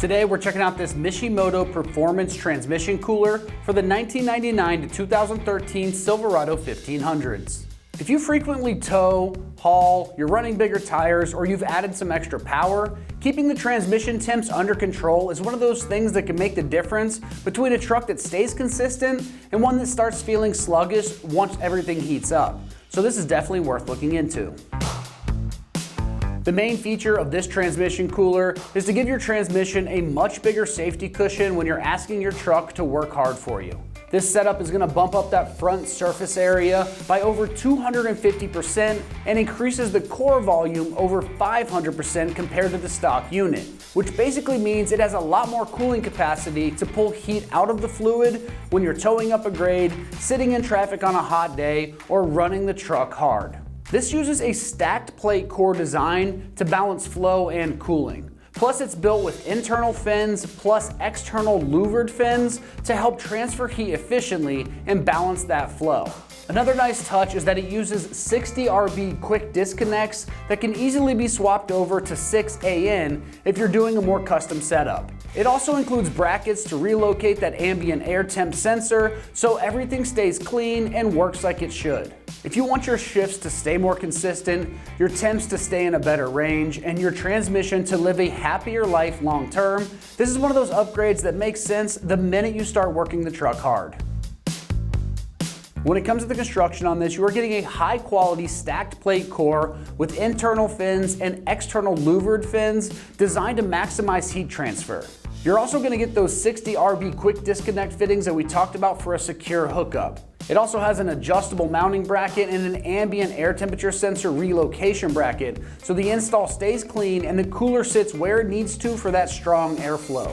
Today we're checking out this Mishimoto performance transmission cooler for the 1999 to 2013 Silverado 1500s. If you frequently tow, haul, you're running bigger tires, or you've added some extra power, keeping the transmission temps under control is one of those things that can make the difference between a truck that stays consistent and one that starts feeling sluggish once everything heats up. So this is definitely worth looking into. The main feature of this transmission cooler is to give your transmission a much bigger safety cushion when you're asking your truck to work hard for you. This setup is going to bump up that front surface area by over 250% and increases the core volume over 500% compared to the stock unit, which basically means it has a lot more cooling capacity to pull heat out of the fluid when you're towing up a grade, sitting in traffic on a hot day, or running the truck hard. This uses a stacked plate core design to balance flow and cooling. Plus it's built with internal fins plus external louvered fins to help transfer heat efficiently and balance that flow. Another nice touch is that it uses 60 RB quick disconnects that can easily be swapped over to 6AN if you're doing a more custom setup. It also includes brackets to relocate that ambient air temp sensor so everything stays clean and works like it should. If you want your shifts to stay more consistent, your temps to stay in a better range, and your transmission to live a happier life long term, this is one of those upgrades that makes sense the minute you start working the truck hard. When it comes to the construction on this, you are getting a high quality stacked plate core with internal fins and external louvered fins designed to maximize heat transfer. You're also going to get those 60 RB quick disconnect fittings that we talked about for a secure hookup. It also has an adjustable mounting bracket and an ambient air temperature sensor relocation bracket, so the install stays clean and the cooler sits where it needs to for that strong airflow.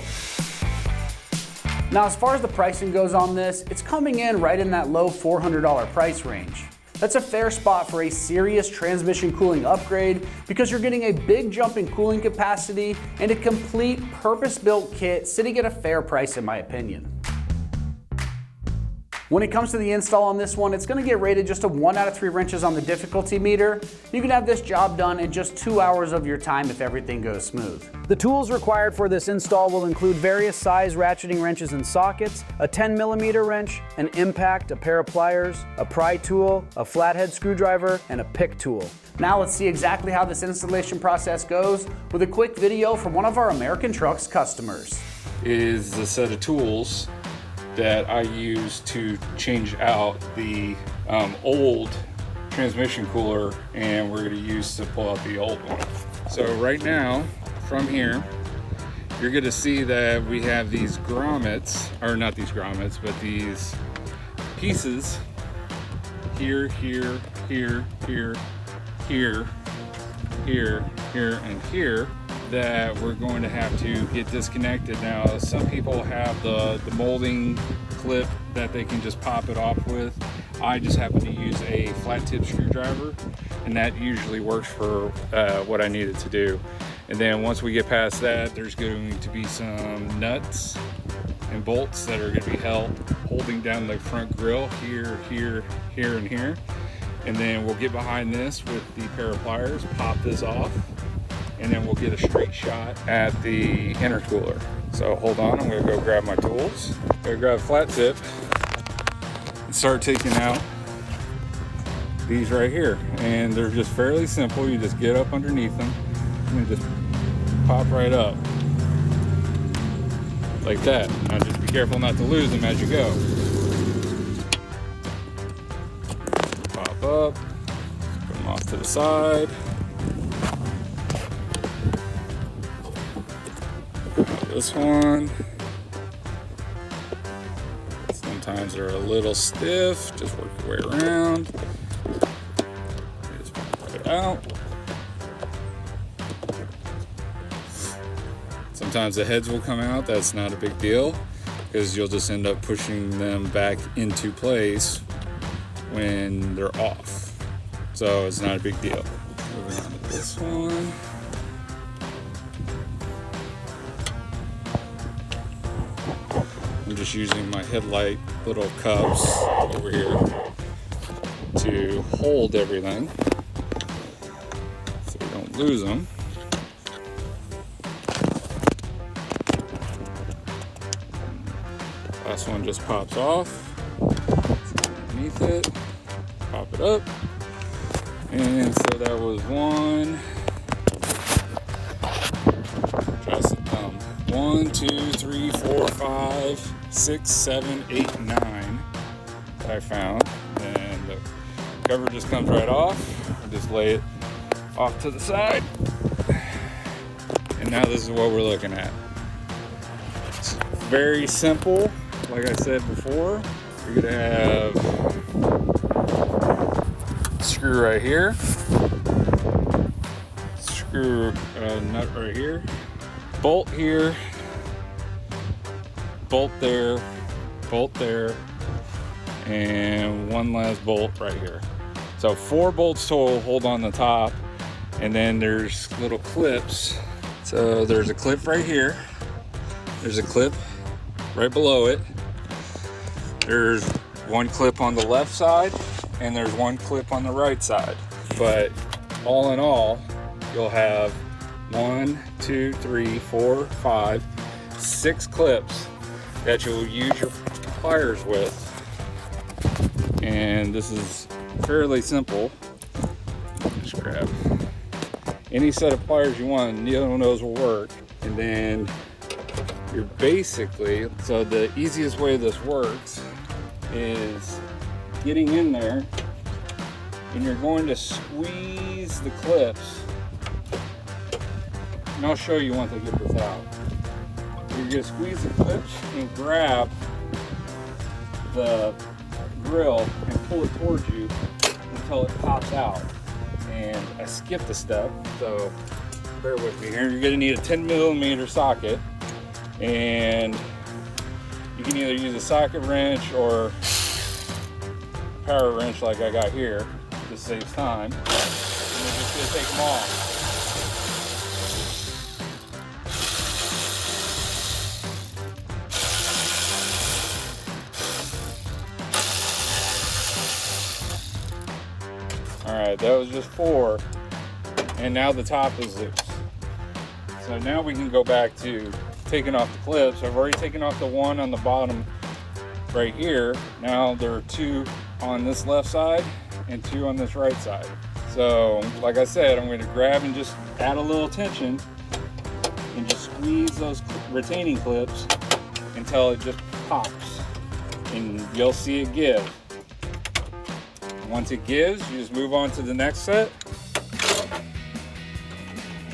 Now, as far as the pricing goes on this, it's coming in right in that low $400 price range. That's a fair spot for a serious transmission cooling upgrade because you're getting a big jump in cooling capacity and a complete purpose-built kit sitting at a fair price in my opinion. When it comes to the install on this one, it's going to get rated just a 1 out of 3 wrenches on the difficulty meter. You can have this job done in just 2 hours of your time if everything goes smooth. The tools required for this install will include various size ratcheting wrenches and sockets, a 10mm wrench, an impact, a pair of pliers, a pry tool, a flathead screwdriver, and a pick tool. Now let's see exactly how this installation process goes with a quick video from one of our AmericanTrucks customers. Is the set of tools that I use to change out the old transmission cooler, and we're going to use to pull out the old one. So right now, from here, you're going to see that we have these grommets, or not these grommets, but these pieces here, here, here, here, here, here, here, and here that we're going to have to get disconnected. Now, some people have the molding clip that they can just pop it off with. I just happen to use a flat tip screwdriver, and that usually works for what I needed to do. And then once we get past that, there's going to be some nuts and bolts that are going to be holding down the front grille here, here, here, and here. And then we'll get behind this with the pair of pliers, pop this off, and then we'll get a straight shot at the intercooler. So hold on, I'm gonna go grab my tools. I'm gonna grab a flat tip and start taking out these right here. And they're just fairly simple. You just get up underneath them and just pop right up. Like that. Now just be careful not to lose them as you go. Pop up, put them off to the side. This one, sometimes they're a little stiff, just work your way around, just pop it out. Sometimes the heads will come out, that's not a big deal, because you'll just end up pushing them back into place when they're off. So it's not a big deal. Moving on to this one. I'm just using my headlight little cups over here to hold everything so we don't lose them. Last one just pops off. Underneath it, pop it up. And so that was one. Just 1, 2, 3, 4, 5, 6, 7, 8, 9 that I found. And the cover just comes right off. I just lay it off to the side. And now this is what we're looking at. It's very simple. Like I said before, you're gonna have a screw right here, screw nut right here, bolt here, bolt there, and one last bolt right here. So 4 bolts total hold on the top, and then there's little clips. So there's a clip right here, there's a clip right below it, there's one clip on the left side, and there's one clip on the right side. But all in all, you'll have 1, 2, 3, 4, 5, 6 clips that you'll use your pliers with. And this is fairly simple. Just grab any set of pliers you want, neither one of those will work. And then you're basically, so the easiest way this works is getting in there, and you're going to squeeze the clips. And I'll show you once I get this out. You're going to squeeze the clips and grab the grill and pull it towards you until it pops out. And I skipped a step, so bear with me here. You're going to need a 10mm socket, and you can either use a socket wrench or a power wrench like I got here. This saves time. And we're just going to take them off. Alright, that was just 4, and now the top is loose. So now we can go back to taking off the clips. I've already taken off the one on the bottom right here. Now there are 2 on this left side and 2 on this right side. So like I said, I'm going to grab and just add a little tension and just squeeze those retaining clips until it just pops, and you'll see it give. Once it gives, you just move on to the next set.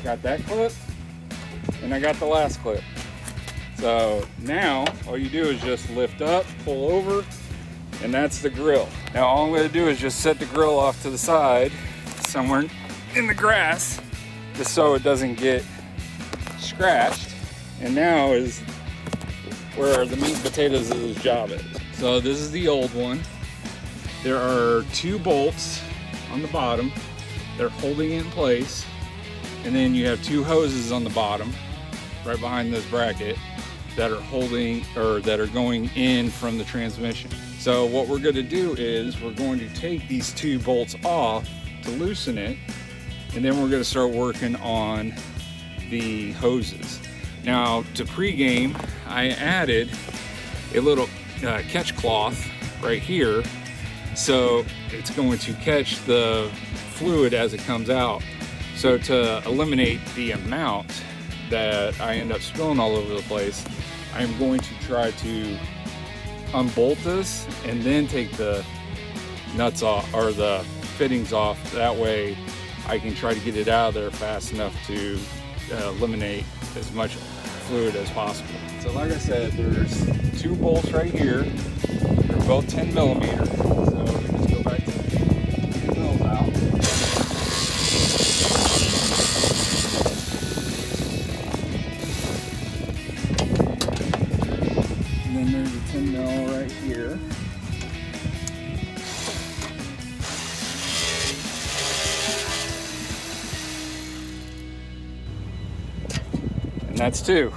Got that clip, and I got the last clip. So now all you do is just lift up, pull over, and that's the grill. Now all I'm going to do is just set the grill off to the side somewhere in the grass, just so it doesn't get scratched. And now is where the meat and potatoes of this job is. So this is the old one. There are 2 bolts on the bottom. They're holding it in place. And then you have 2 hoses on the bottom, right behind this bracket, that are holding, or that are going in from the transmission. So what we're going to do is we're going to take these 2 bolts off to loosen it, and then we're going to start working on the hoses. Now to pregame, I added a little catch cloth right here, so it's going to catch the fluid as it comes out. So to eliminate the amount that I end up spilling all over the place, I'm going to try to unbolt this and then take the nuts off, or the fittings off. That way I can try to get it out of there fast enough to eliminate as much fluid as possible. So like I said, there's 2 bolts right here. They're both 10mm. So we just go back to the bills out. And then there's a 10mm right here. And that's 2.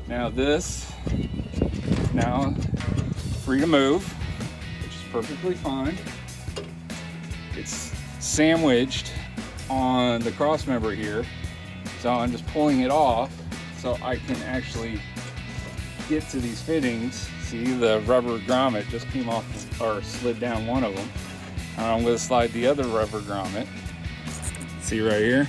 Now this is now free to move, which is perfectly fine. It's sandwiched on the cross member here, so I'm just pulling it off so I can actually get to these fittings See, the rubber grommet just came off or slid down one of them. I'm going to slide the other rubber grommet. See right here?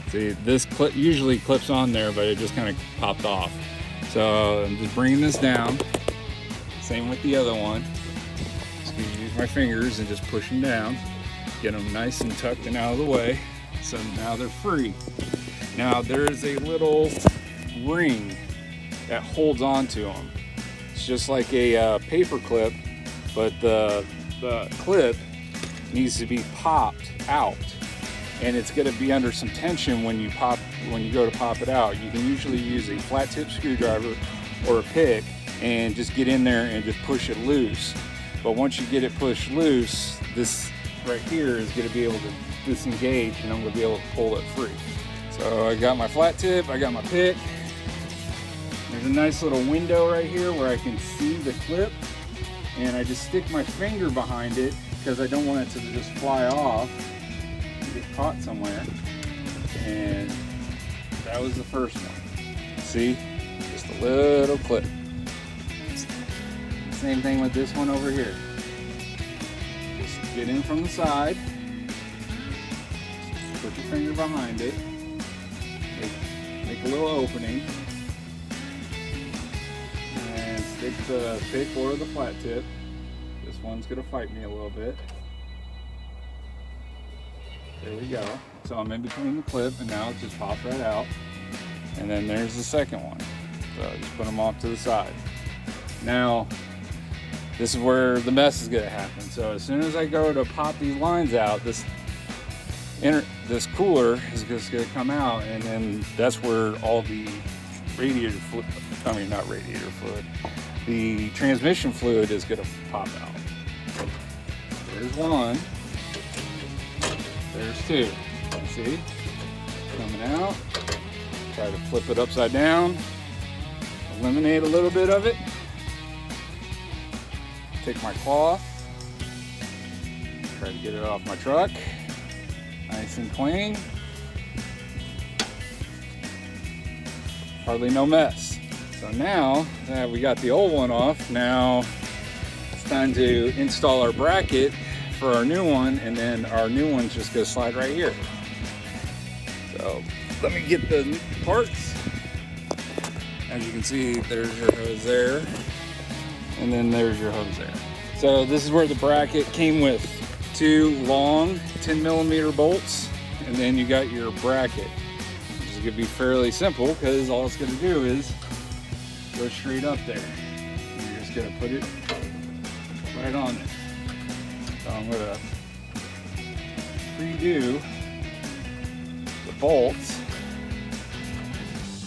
See, this clip usually clips on there, but it just kind of popped off. So I'm just bringing this down. Same with the other one. Just gonna use my fingers and just push them down. Get them nice and tucked and out of the way. So now they're free. Now there's a little ring that holds on to them. It's just like a paper clip, but the clip needs to be popped out, and it's going to be under some tension when you go to pop it out. You can usually use a flat tip screwdriver or a pick and just get in there and just push it loose. But once you get it pushed loose, this right here is going to be able to disengage, and I'm going to be able to pull it free. So I got my flat tip, I got my pick. There's a nice little window right here where I can see the clip, and I just stick my finger behind it because I don't want it to just fly off and get caught somewhere. And that was the first one. See, just a little clip. Same thing with this one over here. Just get in from the side, put your finger behind it, make a little opening, and stick the pick or the flat tip. This one's gonna fight me a little bit. There we go. So I'm in between the clip, and now it just pops right out. And then there's the second one. So I just put them off to the side. Now, this is where the mess is gonna happen. So as soon as I go to pop these lines out, this cooler is just gonna come out, and then that's where all the radiator fluid, not radiator fluid, the transmission fluid is gonna pop out. There's one, there's two, see, coming out. Try to flip it upside down, eliminate a little bit of it. Take my cloth, try to get it off my truck, nice and clean. Hardly no mess. So now that we got the old one off, now it's time to install our bracket for our new one, and then our new one's just gonna slide right here. So let me get the parts. As you can see, there's your hose there, and then there's your hose there. So this is where the bracket came with. Two long 10mm bolts, and then you got your bracket. This is gonna be fairly simple because all it's gonna do is go straight up there. You're just gonna put it right on there. So I'm gonna redo the bolts,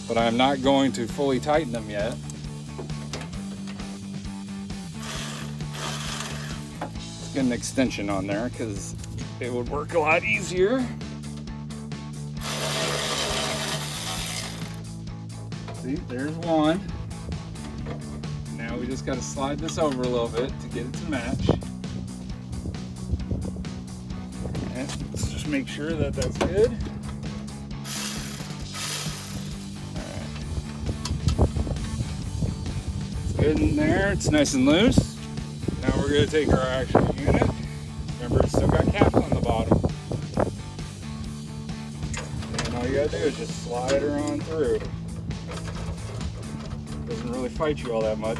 but I'm not going to fully tighten them yet. Get an extension on there because it would work a lot easier. See, there's one. Now we just got to slide this over a little bit to get it to match. And let's just make sure that that's good. All right. It's good in there. It's nice and loose. Now we're going to take our actual unit. Remember, it's still got caps on the bottom. And all you got to do is just slide her on through. Doesn't really fight you all that much.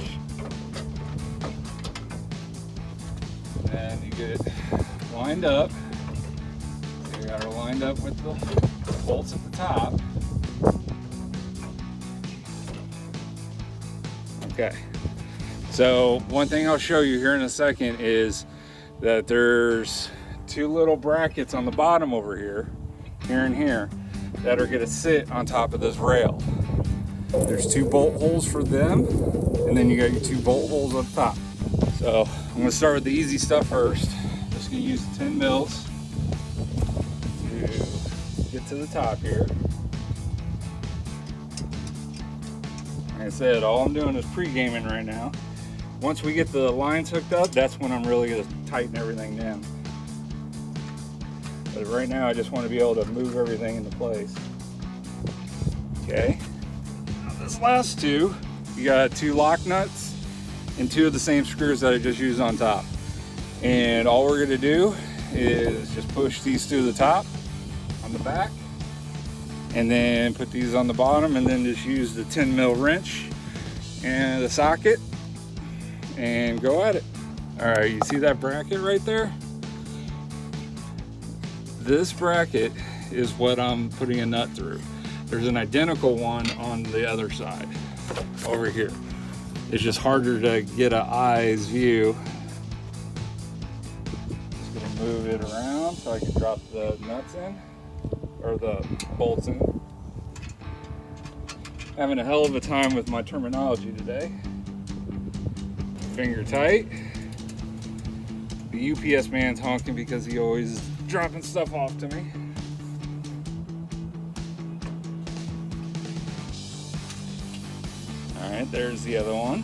And you get it lined up. So you got her lined up with the bolts at the top. Okay. So one thing I'll show you here in a second is that there's two little brackets on the bottom over here and here, that are going to sit on top of this rail. There's two bolt holes for them, and then you got your two bolt holes up top. So I'm going to start with the easy stuff first. Just going to use 10 mils to get to the top here. Like I said, all I'm doing is pre-gaming right now. Once we get the lines hooked up, that's when I'm really going to tighten everything down. But right now, I just want to be able to move everything into place. Okay. Now this last two, you got 2 lock nuts and 2 of the same screws that I just used on top. And all we're gonna do is just push these to the top on the back, and then put these on the bottom, and then just use the 10 mil wrench and the socket and go at it. All right, you see that bracket right there? This bracket is what I'm putting a nut through. There's an identical one on the other side over here. It's just harder to get an eye's view. Just gonna move it around so I can drop the nuts in, or the bolts in. Having a hell of a time with my terminology today. Finger tight. The UPS man's honking because he always is dropping stuff off to me. All right, there's the other one.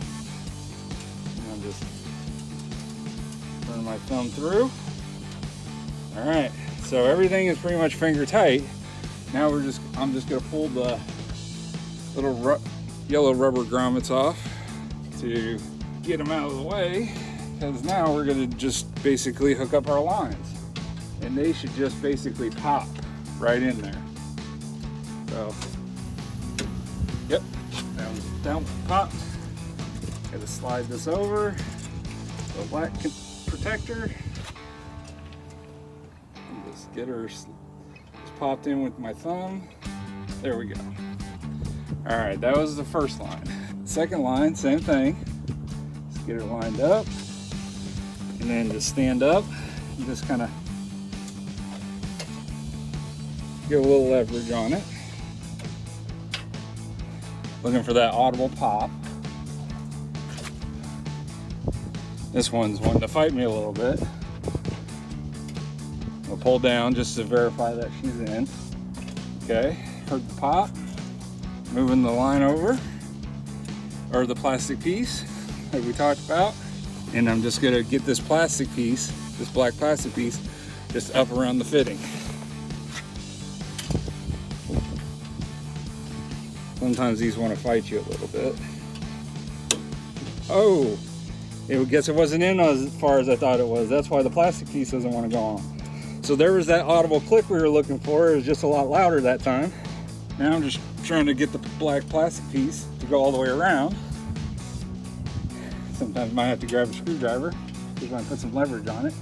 And I'm just run my thumb through. All right, so everything is pretty much finger tight. Now I'm just gonna pull the little yellow rubber grommets off to get them out of the way, because now we're gonna just basically hook up our lines, and they should just basically pop right in there. So, yep, down, pop. Gotta slide this over, the black protector. And just get her just popped in with my thumb. There we go. All right, that was the first line. Second line, same thing. Just get her lined up, and then just stand up. You just kind of get a little leverage on it. Looking for that audible pop. This one's wanting to fight me a little bit. I'll pull down just to verify that she's in. Okay, heard the pop. Moving the line over, or the plastic piece that we talked about. And I'm just gonna get this plastic piece, this black plastic piece, just up around the fitting. Sometimes these want to fight you a little bit. Oh, I guess it wasn't in as far as I thought it was. That's why the plastic piece doesn't want to go on. So there was that audible click we were looking for. It was just a lot louder that time. Now I'm just trying to get the black plastic piece to go all the way around. Sometimes might have to grab a screwdriver if I put some leverage on it.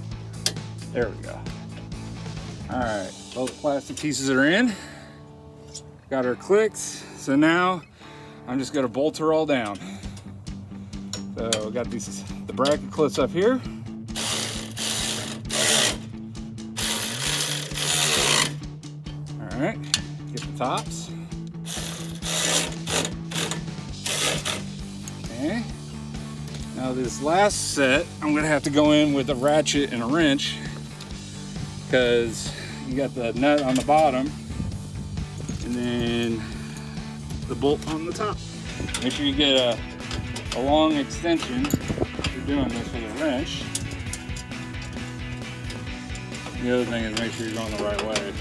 There we go. All right, both plastic pieces are in. Got her clicked. So now I'm just gonna bolt her all down. So we got the bracket clips up here. All right, get the tops. Okay. Now this last set, I'm gonna have to go in with a ratchet and a wrench, because you got the nut on the bottom and then the bolt on the top. Make sure you get a long extension if you're doing this with a wrench. The other thing is make sure you're going the right way.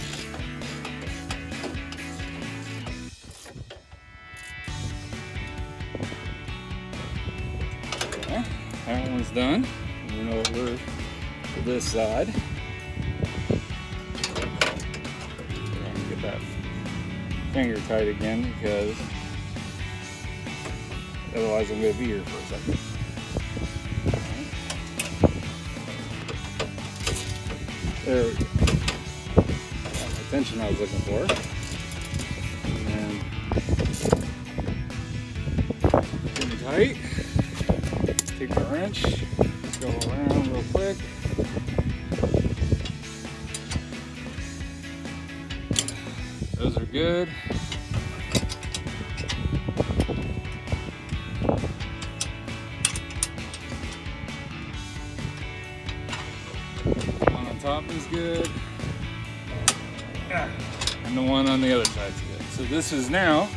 Okay, that one's done. Move over to this side. Get that finger tight again, because otherwise I'm going to be here for a second. There we go. Got my tension I was looking for. And then get it tight. Take the wrench, go around real quick. Those are good. One on top is good. And the one on the other side is good. So this is now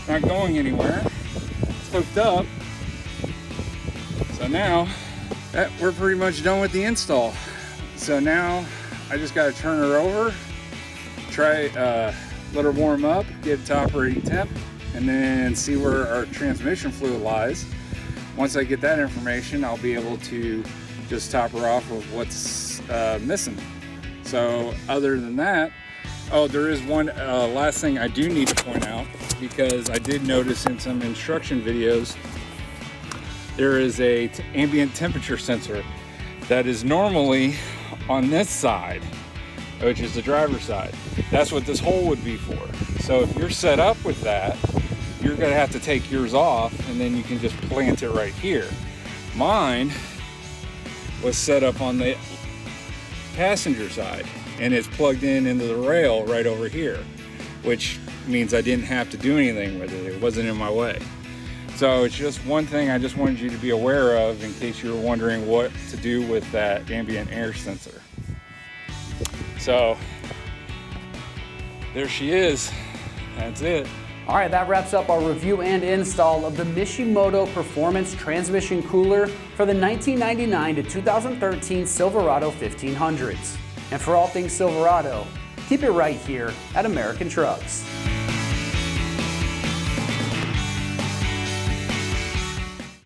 not going anywhere. It's hooked up. So now we're pretty much done with the install. So now I just got to turn her over, let her warm up, get top ready temp, and then see where our transmission fluid lies. Once I get that information, I'll be able to just top her off with what's missing. So other than that, oh, there is one last thing I do need to point out, because I did notice in some instruction videos there is a ambient temperature sensor that is normally on this side, which is the driver's side. That's what this hole would be for. So if you're set up with that, you're gonna have to take yours off, and then you can just plant it right here. Mine was set up on the passenger side, and it's plugged in into the rail right over here, which means I didn't have to do anything with it. It wasn't in my way. So it's just one thing I just wanted you to be aware of in case you were wondering what to do with that ambient air sensor. So there she is. That's it. All right, that wraps up our review and install of the Mishimoto Performance Transmission Cooler for the 1999 to 2013 Silverado 1500s. And for all things Silverado, keep it right here at American Trucks.